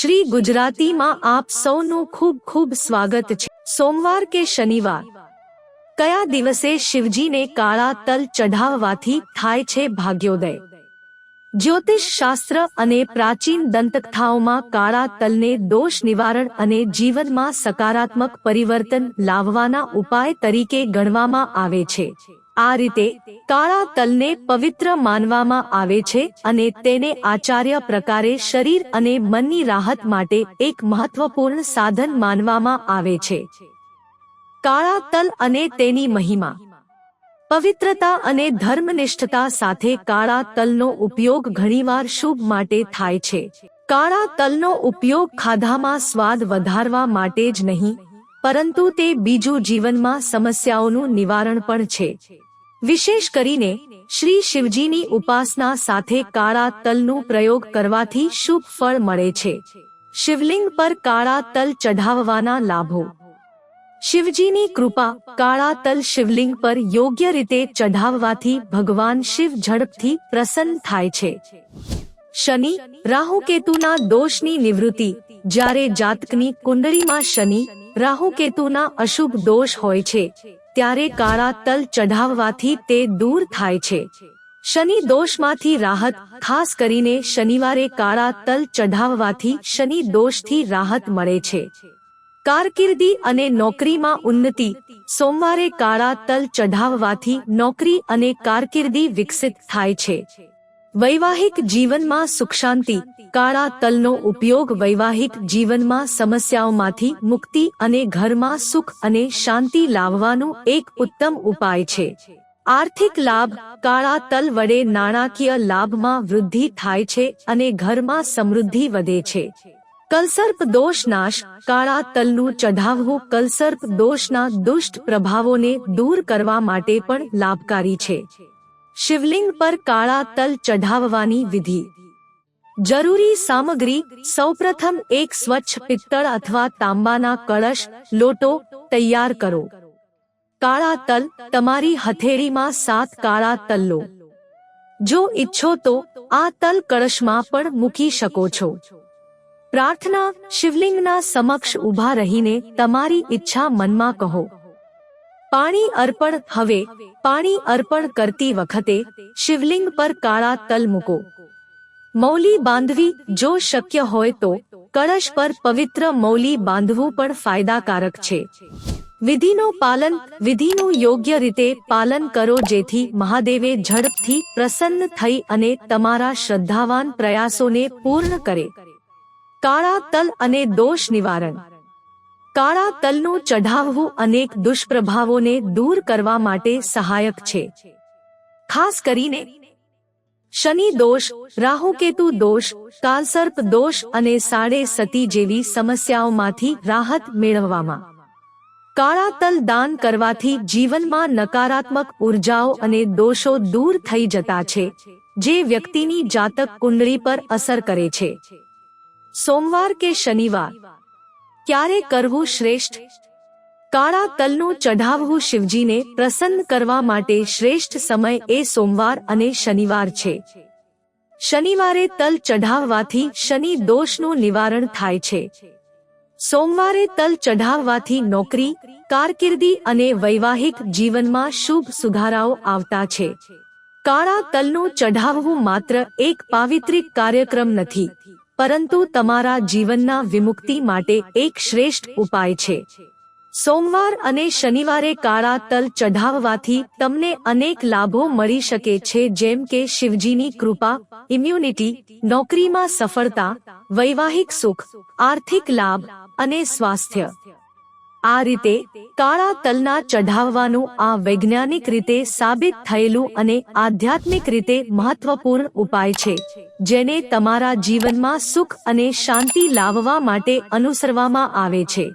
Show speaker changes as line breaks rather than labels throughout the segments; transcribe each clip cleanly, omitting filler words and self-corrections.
શ્રી ગુજરાતીમાં આપ સૌનું ખૂબ ખૂબ સ્વાગત છે। સોમવાર કે શનિવાર કયા દિવસે શિવજીને કાળા તલ ચઢાવવાથી થાય છે ભાગ્યોદય? જ્યોતિષ શાસ્ત્ર અને પ્રાચીન દંતકથાઓમાં કાળા તલને દોષ નિવારણ અને જીવનમાં સકારાત્મક પરિવર્તન લાવવાના ઉપાય તરીકે ગણવામાં આવે છે। આ રીતે કાળા તલને પવિત્ર માનવામાં આવે છે અને તેને આચાર્ય પ્રકારે શરીર અને મનની રાહત માટે એક મહત્વપૂર્ણ સાધન માનવામાં આવે છે। કાળા તલ અને તેની મહિમા। પવિત્રતા અને ધર્મનિષ્ઠતા સાથે કાળા તલનો ઉપયોગ ઘણીવાર શુભ માટે થાય છે। કાળા તલનો ઉપયોગ ખાધામાં સ્વાદ વધારવા માટે જ નહીં, પરંતુ તે બીજું જીવનમાં સમસ્યાઓનું નિવારણ પણ છે। વિશેષ કરીને શ્રી શિવજીની ઉપાસના સાથે કાળા તલનું પ્રયોગ કરવાથી શુભ ફળ મળે છે। શિવલિંગ પર કાળા તલ ચઢાવવાના લાભો। શિવજીની કૃપા। કાળા તલ શિવલિંગ પર યોગ્ય રીતે ચઢાવવાથી ભગવાન શિવ ઝડપથી પ્રસન્ન થાય છે। શનિ રાહુ કેતુના દોષની નિવૃત્તિ। જ્યારે જાતકની કુંડળીમાં શનિ રાહુ કેતુના અશુભ દોષ હોય છે, ત્યારે કાળા તલ ચઢાવવાથી તે દૂર થાય છે। શનિ દોષમાંથી રાહત। ખાસ કરીને શનિવારે કાળા તલ ચઢાવવાથી શનિ દોષથી રાહત મળે છે। કારકિર્દી અને નોકરીમાં ઉન્નતિ। સોમવારે કાળા તલ ચઢાવવાથી નોકરી અને કારકિર્દી વિકસિત થાય છે। વૈવાહિક જીવનમાં સુખ શાંતિ। કાળા તલનો ઉપયોગ વૈવાહિક જીવનમાં સમસ્યાઓમાંથી મુક્તિ અને ઘરમાં સુખ અને શાંતિ લાવવાનું એક ઉત્તમ ઉપાય છે। આર્થિક લાભ। કાળા તલ વડે નાણાકીય લાભમાં વૃદ્ધિ થાય છે અને ઘરમાં સમૃદ્ધિ વધે છે। કલસર્પ દોષ નાશ। કાળા તલનું ચઢાવવું કલસર્પ દોષના દુષ્ટ પ્રભાવોને દૂર કરવા માટે પણ લાભકારી છે। શિવલિંગ પર કાળા તલ ચઢાવવાની વિધિ। જરૂરી સામગ્રી। સૌપ્રથમ એક સ્વચ્છ પિત્તળ અથવા તાંબાના કળશ લોટો તૈયાર કરો। કાળા તલ। તમારી હથેળીમાં 7 કાળા તલ લો। જો ઈચ્છો તો આ તલ કળશમાં પણ મૂકી શકો છો। પ્રાર્થના। શિવલિંગના સમક્ષ ઊભા રહીને તમારી ઈચ્છા મનમાં કહો। પાણી અર્પણ। હવે પાણી અર્પણ કરતી વખતે શિવલિંગ પર કાળા તલ મૂકો। મૌલી બાંધવી। જો શક્ય હોય તો કળશ પર પવિત્ર મૌલી બાંધવું પણ ફાયદાકારક છે। વિધિનો પાલન। વિધિનું યોગ્ય રીતે પાલન કરો જેથી મહાદેવે ઝડપથી પ્રસન્ન થઈ અને તમારા શ્રદ્ધાવાન પ્રયાસોને પૂર્ણ કરે। કાળા તલ અને દોષ નિવારણ। કાળા તલનું ચઢાવવું અનેક દુષ્પ્રભાવોને દૂર કરવા માટે સહાયક છે। ખાસ કરીને શનિ દોષ, રાહુકેતુ દોષ, કાલસર્પ દોષ અને સાડે સતી જેવી સમસ્યાઓમાંથી રાહત મેળવવામાં કાળા તલ દાન કરવાથી જીવનમાં નકારાત્મક ઉર્જાઓ અને દોષો દૂર થઈ જતા છે, જે વ્યક્તિની જાતક કુંડળી પર અસર કરે છે। સોમવાર કે શનિવાર ક્યારે કરવું શ્રેષ્ઠ? કાળા તલનું ચઢાવવું શિવજીને પ્રસન્ન કરવા માટે શ્રેષ્ઠ સમય એ સોમવાર અને શનિવાર છે। શનિવારે તલ ચઢાવવાથી શનિ દોષનું નિવારણ થાય છે। સોમવારે તલ ચઢાવવાથી નોકરી, કારકિર્દી અને વૈવાહિક જીવનમાં શુભ સુધારાઓ આવતા છે। કાળા તલનું ચઢાવવું માત્ર એક પાવિત્રિક કાર્યક્રમ નથી, પરંતુ તમારા જીવનના વિમુક્તિ માટે એક શ્રેષ્ઠ ઉપાય છે। સોમવાર અને શનિવારે કાળા તલ ચઢાવવાથી તમને અનેક લાભો મળી શકે છે, જેમ કે શિવજીની કૃપા, ઇમ્યુનિટી, નોકરીમાં સફળતા, વૈવાહિક સુખ, આર્થિક લાભ અને સ્વાસ્થ્ય। આ રીતે કાળા તલના ચઢાવવાનું આ વૈજ્ઞાનિક રીતે સાબિત થયેલું અને આધ્યાત્મિક રીતે મહત્વપૂર્ણ ઉપાય છે, જેને તમારા જીવનમાં સુખ અને શાંતિ લાવવા માટે અનુસરવામાં આવે છે।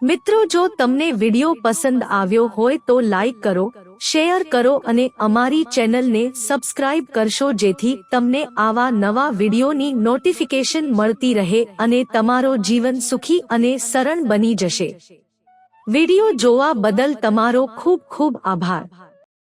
મિત્રો, જો તમને વિડિયો પસંદ આવ્યો હોય તો લાઈક કરો, શેર કરો અને અમારી ચેનલને સબસ્ક્રાઇબ કરશો જેથી તમને આવા નવા વિડિયોની નોટિફિકેશન મળતી રહે અને તમારો જીવન સુખી અને સરળ બની જશે। વિડિયો જોવા બદલ તમારો ખૂબ ખૂબ આભાર।